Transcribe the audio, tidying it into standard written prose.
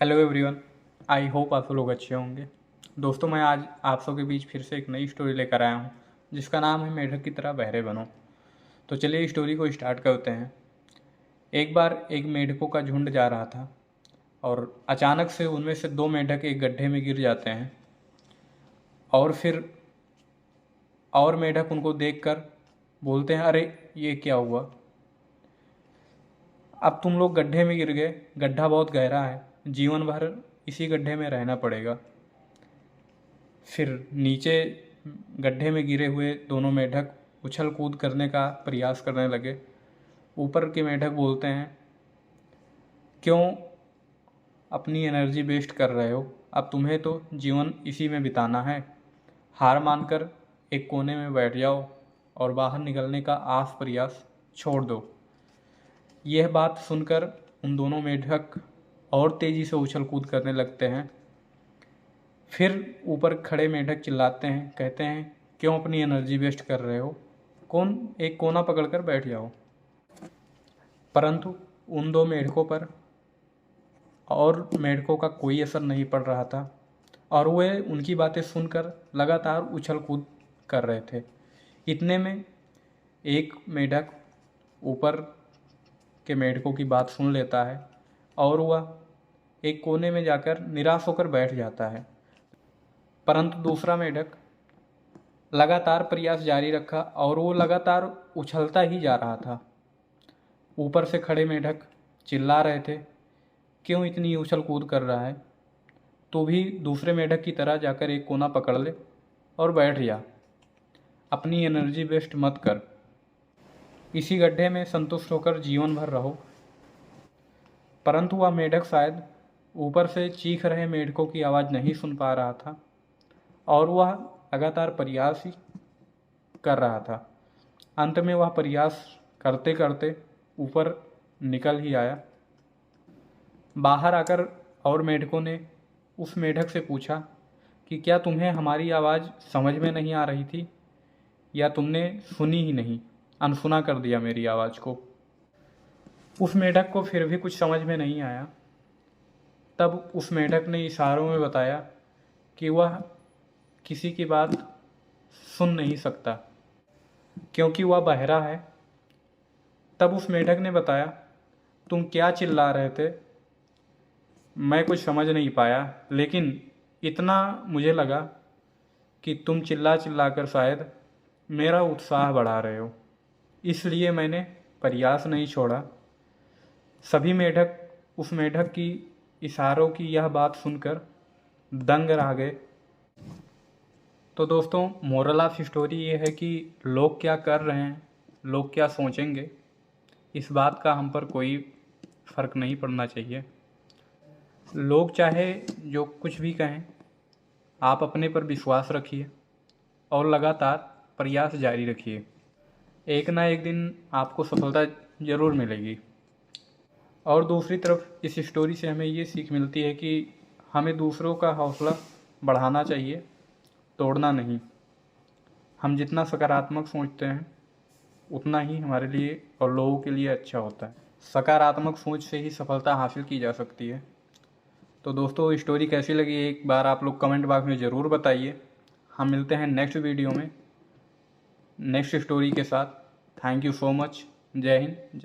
Hello everyone, I hope आप लोग अच्छे होंगे। दोस्तों, मैं आज आप सबके बीच फिर से एक नई स्टोरी लेकर आया हूँ जिसका नाम है मेढक की तरह बहरे बनो। तो चलिए स्टोरी को स्टार्ट करते हैं। एक बार एक मेढकों का झुंड जा रहा था और अचानक से उनमें से दो मेढक एक गड्ढे में गिर जाते हैं और फिर और मेढक उनको देखकर बोलते हैं, अरे ये क्या हुआ, अब तुम लोग गड्ढे में गिर गए, गड्ढा बहुत गहरा है, जीवन भर इसी गड्ढे में रहना पड़ेगा। फिर नीचे गड्ढे में गिरे हुए दोनों मेढक उछल कूद करने का प्रयास करने लगे। ऊपर के मेढक बोलते हैं, क्यों अपनी एनर्जी वेस्ट कर रहे हो, अब तुम्हें तो जीवन इसी में बिताना है। हार मानकर एक कोने में बैठ जाओ और बाहर निकलने का आस प्रयास छोड़ दो। यह बात सुनकर उन दोनों मेढक और तेज़ी से उछल कूद करने लगते हैं। फिर ऊपर खड़े मेढक चिल्लाते हैं, कहते हैं, क्यों अपनी एनर्जी वेस्ट कर रहे हो, एक कोना पकड़कर बैठ जाओ। परंतु उन दो मेढकों पर और मेढकों का कोई असर नहीं पड़ रहा था और वे उनकी बातें सुनकर लगातार उछल कूद कर रहे थे। इतने में एक मेढक ऊपर के मेढकों की बात सुन लेता है और वह एक कोने में जाकर निराश होकर बैठ जाता है। परंतु दूसरा मेढक लगातार प्रयास जारी रखा और वो लगातार उछलता ही जा रहा था। ऊपर से खड़े मेढक चिल्ला रहे थे, क्यों इतनी उछल कूद कर रहा है, तो भी दूसरे मेढक की तरह जाकर एक कोना पकड़ ले और बैठ जा, अपनी एनर्जी वेस्ट मत कर, इसी गड्ढे में संतुष्ट होकर जीवन भर रहो। परंतु वह मेढक शायद ऊपर से चीख रहे मेढकों की आवाज़ नहीं सुन पा रहा था और वह लगातार प्रयास ही कर रहा था। अंत में वह प्रयास करते करते ऊपर निकल ही आया। बाहर आकर और मेढकों ने उस मेढक से पूछा कि क्या तुम्हें हमारी आवाज़ समझ में नहीं आ रही थी या तुमने सुनी ही नहीं, अनसुना कर दिया मेरी आवाज़ को। उस मेढक को फिर भी कुछ समझ में नहीं आया। तब उस मेढक ने इशारों में बताया कि वह किसी की बात सुन नहीं सकता क्योंकि वह बहरा है। तब उस मेढक ने बताया, तुम क्या चिल्ला रहे थे, मैं कुछ समझ नहीं पाया, लेकिन इतना मुझे लगा कि तुम चिल्ला चिल्ला कर शायद मेरा उत्साह बढ़ा रहे हो, इसलिए मैंने प्रयास नहीं छोड़ा। सभी मेढक उस मेढक की इशारों की यह बात सुनकर दंग रह गए। तो दोस्तों, मोरल ऑफ स्टोरी ये है कि लोग क्या कर रहे हैं, लोग क्या सोचेंगे, इस बात का हम पर कोई फ़र्क नहीं पड़ना चाहिए। लोग चाहे जो कुछ भी कहें, आप अपने पर विश्वास रखिए और लगातार प्रयास जारी रखिए। एक ना एक दिन आपको सफलता ज़रूर मिलेगी। और दूसरी तरफ इस स्टोरी से हमें ये सीख मिलती है कि हमें दूसरों का हौसला बढ़ाना चाहिए, तोड़ना नहीं। हम जितना सकारात्मक सोचते हैं उतना ही हमारे लिए और लोगों के लिए अच्छा होता है। सकारात्मक सोच से ही सफलता हासिल की जा सकती है। तो दोस्तों, स्टोरी कैसी लगी एक बार आप लोग कमेंट बॉक्स में ज़रूर बताइए। हम मिलते हैं नेक्स्ट वीडियो में नेक्स्ट स्टोरी के साथ। Thank you so much. जय हिंद।